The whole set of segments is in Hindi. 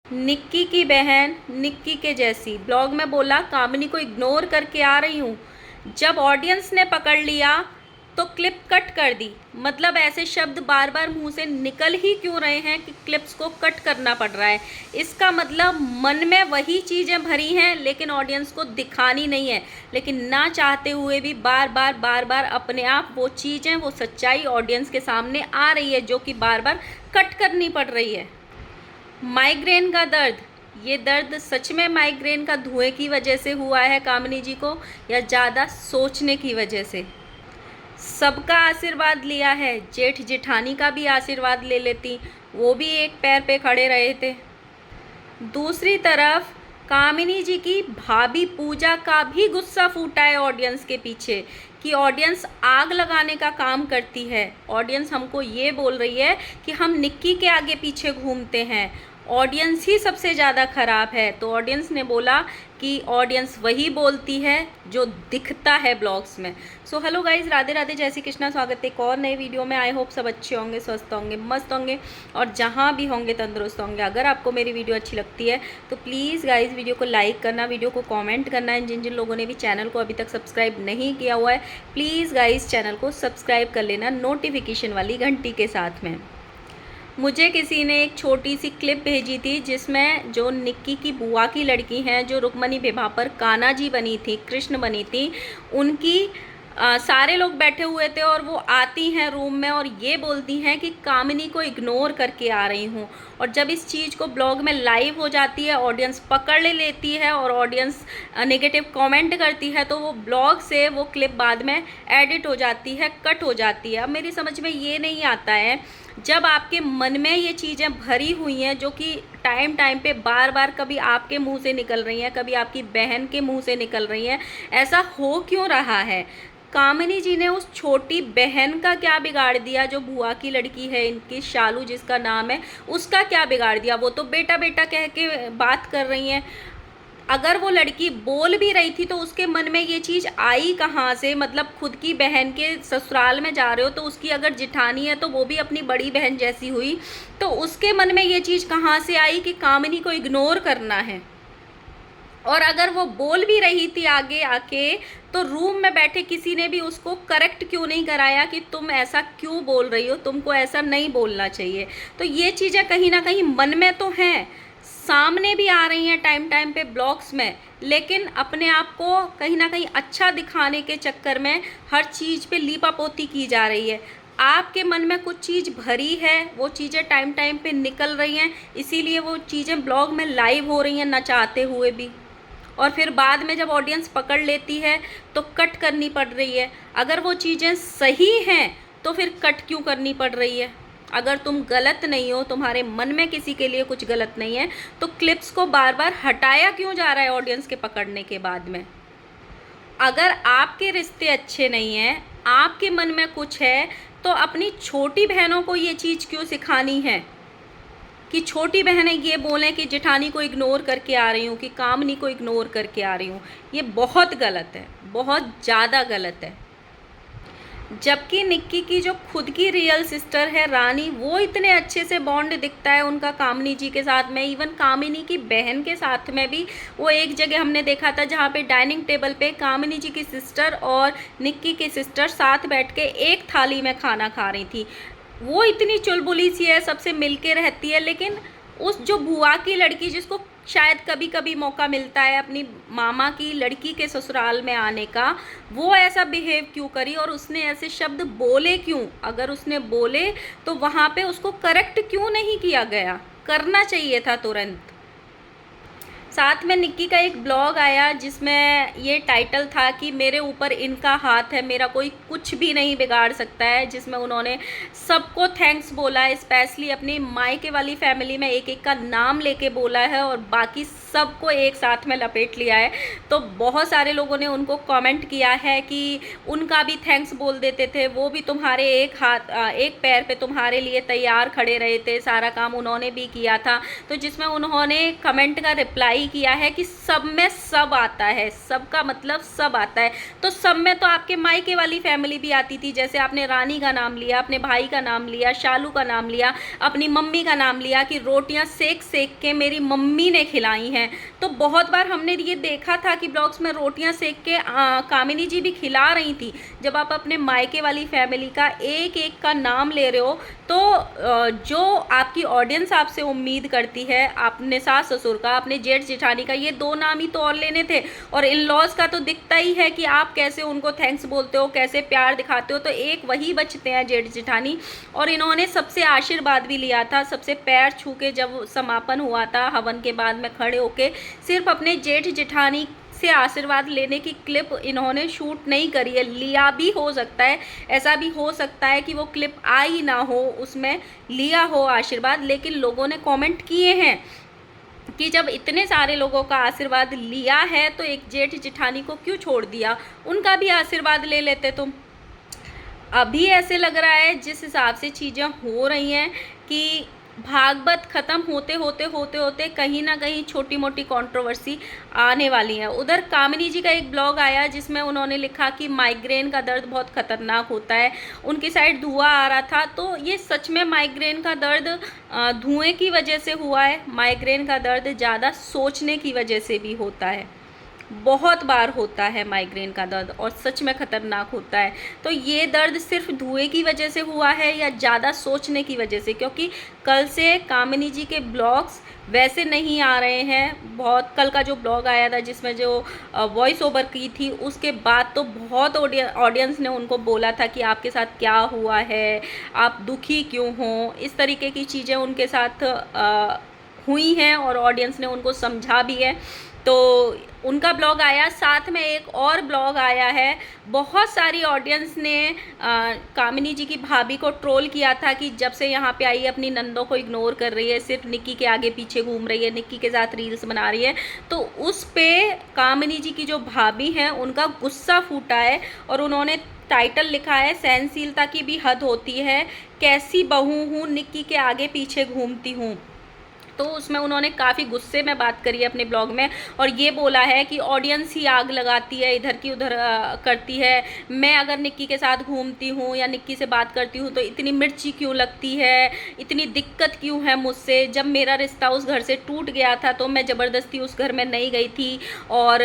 निक्की की बहन निक्की के जैसी। ब्लॉग में बोला कामिनी को इग्नोर करके आ रही हूँ। जब ऑडियंस ने पकड़ लिया तो क्लिप कट कर दी। मतलब ऐसे शब्द बार बार मुंह से निकल ही क्यों रहे हैं कि क्लिप्स को कट करना पड़ रहा है। इसका मतलब मन में वही चीज़ें भरी हैं लेकिन ऑडियंस को दिखानी नहीं है। लेकिन ना चाहते हुए भी बार बार अपने आप वो चीज़ें, वो सच्चाई ऑडियंस के सामने आ रही है जो कि बार बार कट करनी पड़ रही है। माइग्रेन का दर्द, ये दर्द सच में माइग्रेन का धुएं की वजह से हुआ है कामिनी जी को, या ज़्यादा सोचने की वजह से? सबका आशीर्वाद लिया है, जेठ जेठानी का भी आशीर्वाद ले लेती, वो भी एक पैर पे खड़े रहे थे। दूसरी तरफ कामिनी जी की भाभी पूजा का भी गुस्सा फूटा है ऑडियंस के पीछे कि ऑडियंस आग लगाने का काम करती है। ऑडियंस हमको ये बोल रही है कि हम निक्की के आगे पीछे घूमते हैं, ऑडियंस ही सबसे ज़्यादा ख़राब है। तो ऑडियंस ने बोला कि ऑडियंस वही बोलती है जो दिखता है ब्लॉग्स में। So hello guys, Radhe Radhe, जय श्री कृष्णा। स्वागत है एक और नए वीडियो में। आई होप सब अच्छे होंगे, स्वस्थ होंगे, मस्त होंगे और जहाँ भी होंगे तंदुरुस्त होंगे। अगर आपको मेरी वीडियो अच्छी लगती है तो प्लीज़ गाइज वीडियो को लाइक करना, वीडियो को कॉमेंट करना है। जिन जिन लोगों ने भी चैनल को अभी तक सब्सक्राइब नहीं किया हुआ है प्लीज़ गाइज चैनल को सब्सक्राइब कर लेना नोटिफिकेशन वाली घंटी के साथ में। मुझे किसी ने एक छोटी सी क्लिप भेजी थी जिसमें जो निक्की की बुआ की लड़की हैं, जो रुक्मणी विवाह पर कान्हा जी बनी थी, कृष्ण बनी थी, उनकी सारे लोग बैठे हुए थे और वो आती हैं रूम में और ये बोलती हैं कि कामिनी को इग्नोर करके आ रही हूँ। और जब इस चीज़ को ब्लॉग में लाइव हो जाती है, ऑडियंस पकड़ लेती है और ऑडियंस नेगेटिव कमेंट करती है, तो वो ब्लॉग से वो क्लिप बाद में एडिट हो जाती है, कट हो जाती है। अब मेरी समझ में ये नहीं आता है, जब आपके मन में ये चीज़ें भरी हुई हैं जो कि टाइम टाइम पे बार बार कभी आपके मुंह से निकल रही हैं, कभी आपकी बहन के मुंह से निकल रही हैं, ऐसा हो क्यों रहा है? कामिनी जी ने उस छोटी बहन का क्या बिगाड़ दिया? जो बुआ की लड़की है इनकी, शालू जिसका नाम है, उसका क्या बिगाड़ दिया? वो तो बेटा बेटा कह के बात कर रही हैं। अगर वो लड़की बोल भी रही थी तो उसके मन में ये चीज़ आई कहाँ से? मतलब खुद की बहन के ससुराल में जा रहे हो तो उसकी अगर जिठानी है तो वो भी अपनी बड़ी बहन जैसी हुई, तो उसके मन में ये चीज़ कहाँ से आई कि कामिनी को इग्नोर करना है? और अगर वो बोल भी रही थी आगे आके तो रूम में बैठे किसी ने भी उसको करेक्ट क्यों नहीं कराया कि तुम ऐसा क्यों बोल रही हो, तुमको ऐसा नहीं बोलना चाहिए? तो ये चीज़ें कहीं ना कहीं मन में तो हैं, सामने भी आ रही हैं टाइम टाइम पे ब्लॉग्स में, लेकिन अपने आप को कहीं ना कहीं अच्छा दिखाने के चक्कर में हर चीज़ पे लीपापोती की जा रही है। आपके मन में कुछ चीज़ भरी है, वो चीज़ें टाइम टाइम पे निकल रही हैं, इसीलिए वो चीज़ें ब्लॉग में लाइव हो रही हैं ना चाहते हुए भी। और फिर बाद में जब ऑडियंस पकड़ लेती है तो कट करनी पड़ रही है। अगर वो चीज़ें सही हैं तो फिर कट क्यों करनी पड़ रही है? अगर तुम गलत नहीं हो, तुम्हारे मन में किसी के लिए कुछ गलत नहीं है, तो क्लिप्स को बार बार हटाया क्यों जा रहा है ऑडियंस के पकड़ने के बाद में? अगर आपके रिश्ते अच्छे नहीं हैं, आपके मन में कुछ है, तो अपनी छोटी बहनों को ये चीज़ क्यों सिखानी है कि छोटी बहनें ये बोलें कि जेठानी को इग्नोर करके आ रही हूँ, कि कामनी को इग्नोर करके आ रही हूँ? ये बहुत गलत है, बहुत ज़्यादा गलत है। जबकि निक्की की जो खुद की रियल सिस्टर है रानी, वो इतने अच्छे से बॉन्ड दिखता है उनका कामिनी जी के साथ में। इवन कामिनी की बहन के साथ में भी वो एक जगह हमने देखा था जहाँ पे डाइनिंग टेबल पे कामिनी जी की सिस्टर और निक्की की सिस्टर साथ बैठ के एक थाली में खाना खा रही थी। वो इतनी चुलबुली सी है, सबसे मिलके रहती है, लेकिन उस जो बुआ की लड़की जिसको शायद कभी कभी मौका मिलता है अपनी मामा की लड़की के ससुराल में आने का, वो ऐसा बिहेव क्यों करी और उसने ऐसे शब्द बोले क्यों? अगर उसने बोले तो वहाँ पे उसको करेक्ट क्यों नहीं किया गया? करना चाहिए था तुरंत। साथ में निक्की का एक ब्लॉग आया जिसमें ये टाइटल था कि मेरे ऊपर इनका हाथ है, मेरा कोई कुछ भी नहीं बिगाड़ सकता है, जिसमें उन्होंने सबको थैंक्स बोला है, स्पेशली अपनी मायके वाली फैमिली में एक एक का नाम लेके बोला है और बाकी सबको एक साथ में लपेट लिया है। तो बहुत सारे लोगों ने उनको कमेंट किया है कि उनका भी थैंक्स बोल देते थे, वो भी तुम्हारे एक पैर पे तुम्हारे लिए तैयार खड़े रहे थे, सारा काम उन्होंने भी किया था। तो जिसमें उन्होंने कमेंट का रिप्लाई अप्लाई किया है कि सब में सब आता है, सबका मतलब सब आता है। तो सब में तो आपके मायके वाली फैमिली भी आती थी, जैसे आपने रानी का नाम लिया, अपने भाई का नाम लिया, शालू का नाम लिया, अपनी मम्मी का नाम लिया कि रोटियां सेक सेक के मेरी मम्मी ने खिलाई हैं। तो बहुत बार हमने ये देखा था कि ब्लॉग्स में रोटियां सेक के कामिनी जी भी खिला रही थी। जब आप अपने मायके वाली फैमिली का एक एक का नाम ले रहे हो तो जो आपकी ऑडियंस आपसे उम्मीद करती है, अपने सास ससुर का, अपने जेठ जेठानी का, ये दो नाम ही तो और लेने थे। और इन लॉज का तो दिखता ही है कि आप कैसे उनको थैंक्स बोलते हो, कैसे प्यार दिखाते हो। तो एक वही बचते हैं जेठ जेठानी। और इन्होंने सबसे आशीर्वाद भी लिया था, सबसे पैर छू के जब समापन हुआ था हवन के बाद में खड़े होके सिर्फ अपने जेठ जेठानी से आशीर्वाद लेने की क्लिप इन्होंने शूट नहीं करी है। लिया भी हो सकता है, ऐसा भी हो सकता है कि वो क्लिप आई ना हो, उसमें लिया हो आशीर्वाद, लेकिन लोगों ने कमेंट किए हैं कि जब इतने सारे लोगों का आशीर्वाद लिया है तो एक जेठ जेठानी को क्यों छोड़ दिया, उनका भी आशीर्वाद ले लेते तुम। अभी ऐसे लग रहा है जिस हिसाब से चीज़ें हो रही हैं कि भागवत ख़त्म होते होते होते होते कहीं ना कहीं छोटी मोटी कंट्रोवर्सी आने वाली है। उधर कामिनी जी का एक ब्लॉग आया जिसमें उन्होंने लिखा कि माइग्रेन का दर्द बहुत ख़तरनाक होता है, उनकी साइड धुआं आ रहा था। तो ये सच में माइग्रेन का दर्द धुएं की वजह से हुआ है? माइग्रेन का दर्द ज़्यादा सोचने की वजह से भी होता है, बहुत बार होता है माइग्रेन का दर्द, और सच में ख़तरनाक होता है। तो ये दर्द सिर्फ धुएं की वजह से हुआ है या ज़्यादा सोचने की वजह से? क्योंकि कल से कामिनी जी के ब्लॉग्स वैसे नहीं आ रहे हैं। बहुत कल का जो ब्लॉग आया था जिसमें जो वॉइस ओवर की थी, उसके बाद तो बहुत ऑडियंस ने उनको बोला था कि आपके साथ क्या हुआ है, आप दुखी क्यों हो, इस तरीके की चीज़ें उनके साथ हुई हैं और ऑडियंस ने उनको समझा भी है। तो उनका ब्लॉग आया, साथ में एक और ब्लॉग आया है। बहुत सारी ऑडियंस ने कामिनी जी की भाभी को ट्रोल किया था कि जब से यहाँ पे आई है अपनी नंदों को इग्नोर कर रही है, सिर्फ निक्की के आगे पीछे घूम रही है, निक्की के साथ रील्स बना रही है। तो उस पे कामिनी जी की जो भाभी हैं उनका गुस्सा फूटा है और उन्होंने टाइटल लिखा है, सहनशीलता की भी हद होती है, कैसी बहू हूँ निक्की के आगे पीछे घूमती हूँ। तो उसमें उन्होंने काफ़ी गुस्से में बात करी है अपने ब्लॉग में और ये बोला है कि ऑडियंस ही आग लगाती है, इधर की उधर करती है। मैं अगर निक्की के साथ घूमती हूँ या निक्की से बात करती हूँ तो इतनी मिर्ची क्यों लगती है, इतनी दिक्कत क्यों है मुझसे? जब मेरा रिश्ता उस घर से टूट गया था तो मैं ज़बरदस्ती उस घर में नहीं गई थी और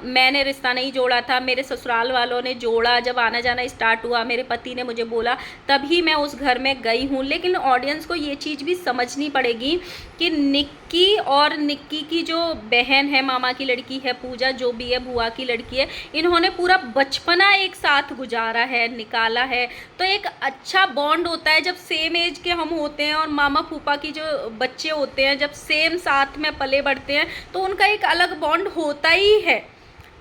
मैंने रिश्ता नहीं जोड़ा था, मेरे ससुराल वालों ने जोड़ा। जब आना जाना स्टार्ट हुआ, मेरे पति ने मुझे बोला, तभी मैं उस घर में गई हूँ। लेकिन ऑडियंस को ये चीज़ भी समझनी पड़ेगी कि निक्की और निक्की की जो बहन है, मामा की लड़की है पूजा, जो भी है बुआ की लड़की है, इन्होंने पूरा बचपना एक साथ गुजारा है, निकाला है। तो एक अच्छा बॉन्ड होता है जब सेम एज के हम होते हैं और मामा फूफा की जो बच्चे होते हैं जब सेम साथ में पले बढ़ते हैं तो उनका एक अलग बॉन्ड होता ही है।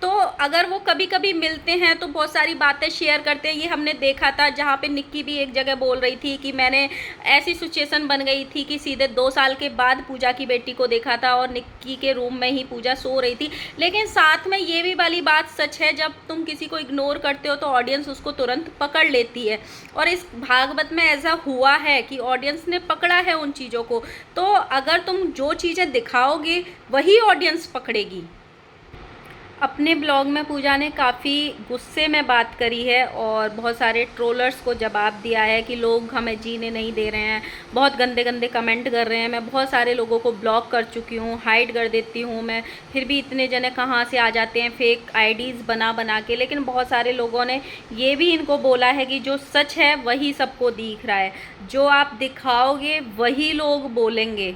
तो अगर वो कभी कभी मिलते हैं तो बहुत सारी बातें शेयर करते हैं। ये हमने देखा था जहाँ पे निक्की भी एक जगह बोल रही थी कि मैंने ऐसी सिचुएशन बन गई थी कि सीधे 2 साल के बाद पूजा की बेटी को देखा था और निक्की के रूम में ही पूजा सो रही थी। लेकिन साथ में ये भी वाली बात सच है, जब तुम किसी को इग्नोर करते हो तो ऑडियंस उसको तुरंत पकड़ लेती है और इस भागवत में ऐसा हुआ है कि ऑडियंस ने पकड़ा है उन चीज़ों को। तो अगर तुम जो चीज़ें दिखाओगे वही ऑडियंस पकड़ेगी। अपने ब्लॉग में पूजा ने काफ़ी गुस्से में बात करी है और बहुत सारे ट्रोलर्स को जवाब दिया है कि लोग हमें जीने नहीं दे रहे हैं, बहुत गंदे गंदे कमेंट कर रहे हैं। मैं बहुत सारे लोगों को ब्लॉक कर चुकी हूँ, हाइड कर देती हूँ मैं, फिर भी इतने जने कहाँ से आ जाते हैं फेक आईडीज़ बना बना के। लेकिन बहुत सारे लोगों ने ये भी इनको बोला है कि जो सच है वही सबको दिख रहा है, जो आप दिखाओगे वही लोग बोलेंगे।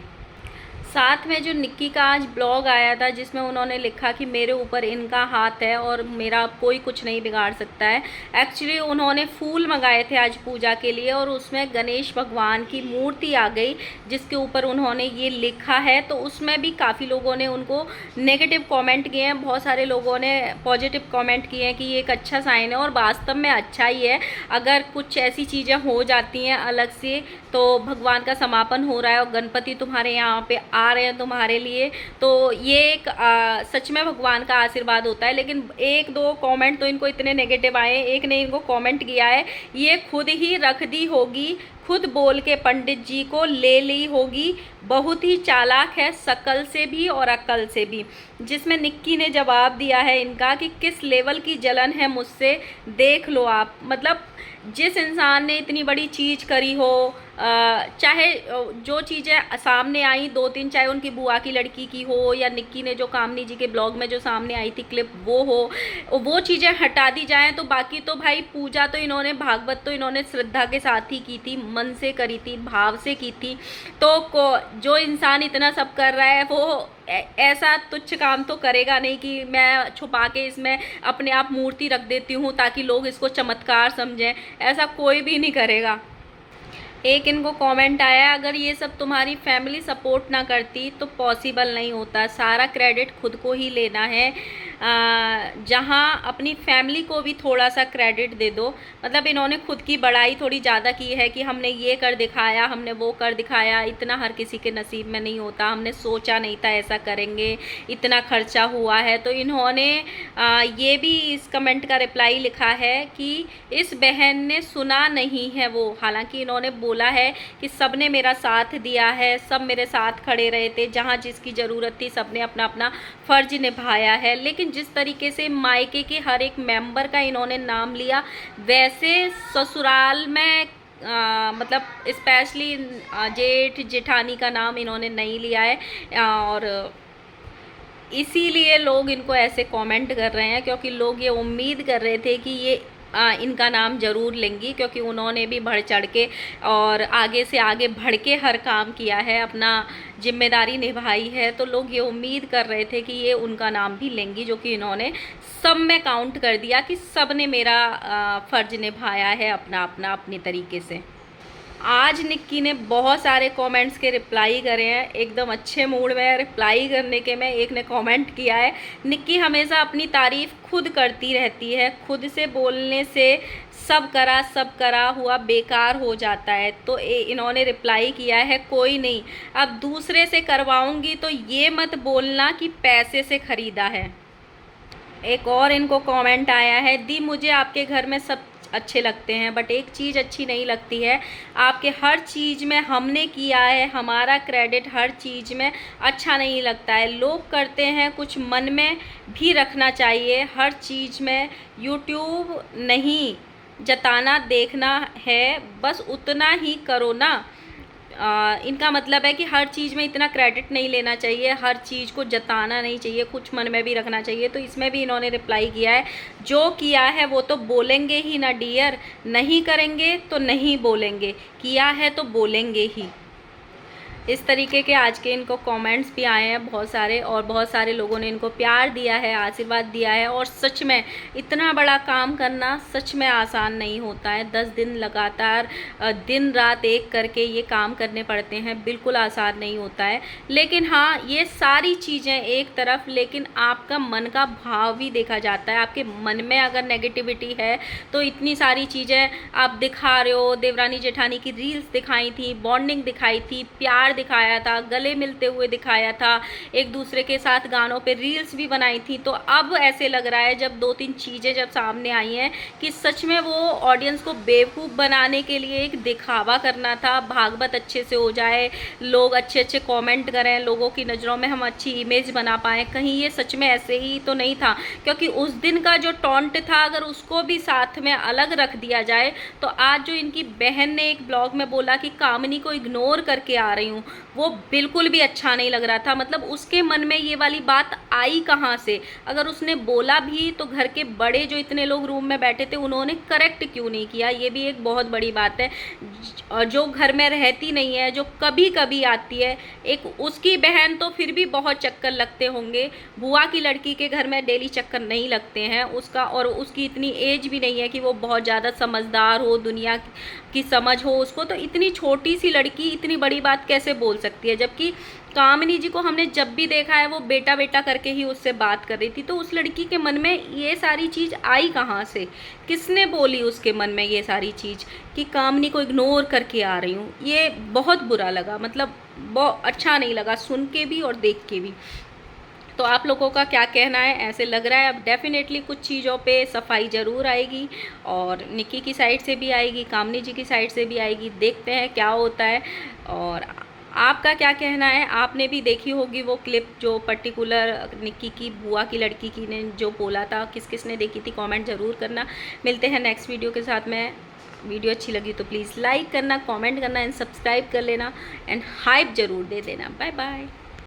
साथ में जो निक्की का आज ब्लॉग आया था जिसमें उन्होंने लिखा कि मेरे ऊपर इनका हाथ है और मेरा कोई कुछ नहीं बिगाड़ सकता है। एक्चुअली उन्होंने फूल मंगाए थे आज पूजा के लिए और उसमें गणेश भगवान की मूर्ति आ गई जिसके ऊपर उन्होंने ये लिखा है। तो उसमें भी काफ़ी लोगों ने उनको नेगेटिव कमेंट किए हैं, बहुत सारे लोगों ने पॉजिटिव कमेंट किए हैं कि ये एक अच्छा साइन है और वास्तव में अच्छा ही है। अगर कुछ ऐसी चीज़ें हो जाती हैं अलग से, तो भगवान का समापन हो रहा है और गणपति तुम्हारे यहाँ पे आ रहे हैं तुम्हारे लिए। तो ये एक सच में भगवान का आशीर्वाद होता है। लेकिन एक दो कमेंट तो इनको इतने नेगेटिव आए। एक ने इनको कमेंट किया है, ये खुद ही रख दी होगी, खुद बोल के पंडित जी को ले ली होगी, बहुत ही चालाक है शकल से भी और अक्ल से भी। जिसमें निक्की ने जवाब दिया है इनका कि किस लेवल की जलन है मुझसे, देख लो आप। मतलब जिस इंसान ने इतनी बड़ी चीज़ करी हो, चाहे जो चीज़ें सामने आई दो तीन, चाहे उनकी बुआ की लड़की की हो या निक्की ने जो कामनी जी के ब्लॉग में जो सामने आई थी क्लिप वो हो, वो चीज़ें हटा दी जाएं तो बाकी तो भाई पूजा तो इन्होंने, भागवत तो इन्होंने श्रद्धा के साथ ही की थी, मन से करी थी, भाव से की थी। तो जो इंसान इतना सब कर रहा है वो ऐसा तुच्छ काम तो करेगा नहीं कि मैं छुपा के इसमें अपने आप मूर्ति रख देती हूँ ताकि लोग इसको चमत्कार समझें। ऐसा कोई भी नहीं करेगा। एक इनको कमेंट आया, अगर ये सब तुम्हारी फैमिली सपोर्ट ना करती तो पॉसिबल नहीं होता, सारा क्रेडिट खुद को ही लेना है। जहाँ अपनी फैमिली को भी थोड़ा सा क्रेडिट दे दो। मतलब इन्होंने खुद की बड़ाई थोड़ी ज़्यादा की है कि हमने ये कर दिखाया, हमने वो कर दिखाया, इतना हर किसी के नसीब में नहीं होता, हमने सोचा नहीं था ऐसा करेंगे, इतना खर्चा हुआ है। तो इन्होंने ये भी इस कमेंट का रिप्लाई लिखा है कि इस बहन ने सुना नहीं है वो। हालांकि इन्होंने बोला है कि सब ने मेरा साथ दिया है, सब मेरे साथ खड़े रहे थे, जहाँ जिसकी ज़रूरत थी सब ने अपना अपना फ़र्ज निभाया है। लेकिन जिस तरीके से मायके के हर एक मेंबर का इन्होंने नाम लिया, वैसे ससुराल में मतलब स्पेशली जेठ जेठानी का नाम इन्होंने नहीं लिया है। और इसीलिए लोग इनको ऐसे कमेंट कर रहे हैं, क्योंकि लोग ये उम्मीद कर रहे थे कि ये इनका नाम ज़रूर लेंगी, क्योंकि उन्होंने भी बढ़ चढ़ के और आगे से आगे बढ़ के हर काम किया है, अपना जिम्मेदारी निभाई है। तो लोग ये उम्मीद कर रहे थे कि ये उनका नाम भी लेंगी, जो कि इन्होंने सब में काउंट कर दिया कि सब ने मेरा फ़र्ज निभाया है अपना अपना अपनी तरीके से। आज निक्की ने बहुत सारे कमेंट्स के रिप्लाई करे हैं, एकदम अच्छे मूड में रिप्लाई करने के में एक ने कमेंट किया है, निक्की हमेशा अपनी तारीफ़ खुद करती रहती है, खुद से बोलने से सब करा हुआ बेकार हो जाता है। तो इन्होंने रिप्लाई किया है, कोई नहीं, अब दूसरे से करवाऊंगी तो ये मत बोलना कि पैसे से ख़रीदा है। एक और इनको कमेंट आया है, दी मुझे आपके घर में सब अच्छे लगते हैं, बट एक चीज़ अच्छी नहीं लगती है, आपके हर चीज़ में हमने किया है, हमारा क्रेडिट हर चीज़ में अच्छा नहीं लगता है। लोग करते हैं कुछ मन में भी रखना चाहिए, हर चीज़ में यूट्यूब नहीं जताना देखना है, बस उतना ही करो ना। इनका मतलब है कि हर चीज़ में इतना क्रेडिट नहीं लेना चाहिए, हर चीज़ को जताना नहीं चाहिए, कुछ मन में भी रखना चाहिए। तो इसमें भी इन्होंने रिप्लाई किया है, जो किया है वो तो बोलेंगे ही ना डियर, नहीं करेंगे तो नहीं बोलेंगे, किया है तो बोलेंगे ही। इस तरीके के आज के इनको कमेंट्स भी आए हैं बहुत सारे, और बहुत सारे लोगों ने इनको प्यार दिया है, आशीर्वाद दिया है। और सच में इतना बड़ा काम करना सच में आसान नहीं होता है। 10 दिन लगातार दिन रात एक करके ये काम करने पड़ते हैं, बिल्कुल आसान नहीं होता है। लेकिन हाँ, ये सारी चीज़ें एक तरफ, लेकिन आपका मन का भाव भी देखा जाता है। आपके मन में अगर नेगेटिविटी है तो इतनी सारी चीज़ें आप दिखा रहे हो। देवरानी जेठानी की रील्स दिखाई थी, बॉन्डिंग दिखाई थी, प्यार दिखाया था, गले मिलते हुए दिखाया था, एक दूसरे के साथ गानों पे रील्स भी बनाई थी। तो अब ऐसे लग रहा है जब 2-3 चीज़ें जब सामने आई हैं कि सच में वो ऑडियंस को बेवकूफ़ बनाने के लिए एक दिखावा करना था, भागवत अच्छे से हो जाए, लोग अच्छे अच्छे कमेंट करें, लोगों की नज़रों में हम अच्छी इमेज बना पाएँ। कहीं ये सच में ऐसे ही तो नहीं था, क्योंकि उस दिन का जो टॉन्ट था अगर उसको भी साथ में अलग रख दिया जाए तो आज जो इनकी बहन ने एक ब्लॉग में बोला कि कामिनी को इग्नोर करके आ रही हूँ, वो बिल्कुल भी अच्छा नहीं लग रहा था। मतलब उसके मन में ये वाली बात आई कहाँ से? अगर उसने बोला भी तो घर के बड़े जो इतने लोग रूम में बैठे थे उन्होंने करेक्ट क्यों नहीं किया? ये भी एक बहुत बड़ी बात है। जो घर में रहती नहीं है, जो कभी कभी आती है, एक उसकी बहन तो फिर भी बहुत चक्कर लगते होंगे, बुआ की लड़की के घर में डेली चक्कर नहीं लगते हैं उसका। और उसकी इतनी एज भी नहीं है कि वो बहुत ज़्यादा समझदार हो, दुनिया की समझ हो उसको। तो इतनी छोटी सी लड़की इतनी बड़ी बात कैसे बोल सकती है? जबकि कामिनी जी को हमने जब भी देखा है वो बेटा बेटा करके ही उससे बात कर रही थी, तो उस लड़की के मन में ये सारी चीज़ आई कहाँ से? किसने बोली उसके मन में ये सारी चीज़ कि कामिनी को इग्नोर करके आ रही हूँ? ये बहुत बुरा लगा, मतलब बहुत अच्छा नहीं लगा सुन के भी और देख के भी। तो आप लोगों का क्या कहना है? ऐसे लग रहा है अब डेफिनेटली कुछ चीज़ों पे सफाई ज़रूर आएगी, और निक्की की साइड से भी आएगी, कामिनी जी की साइड से भी आएगी। देखते हैं क्या होता है। और आपका क्या कहना है? आपने भी देखी होगी वो क्लिप जो पर्टिकुलर निक्की की बुआ की लड़की की ने जो बोला था, किस किस ने देखी थी कमेंट ज़रूर करना। मिलते हैं नेक्स्ट वीडियो के साथ में। वीडियो अच्छी लगी तो प्लीज़ लाइक करना, कमेंट करना एंड सब्सक्राइब कर लेना एंड हाइप ज़रूर दे देना। Bye bye.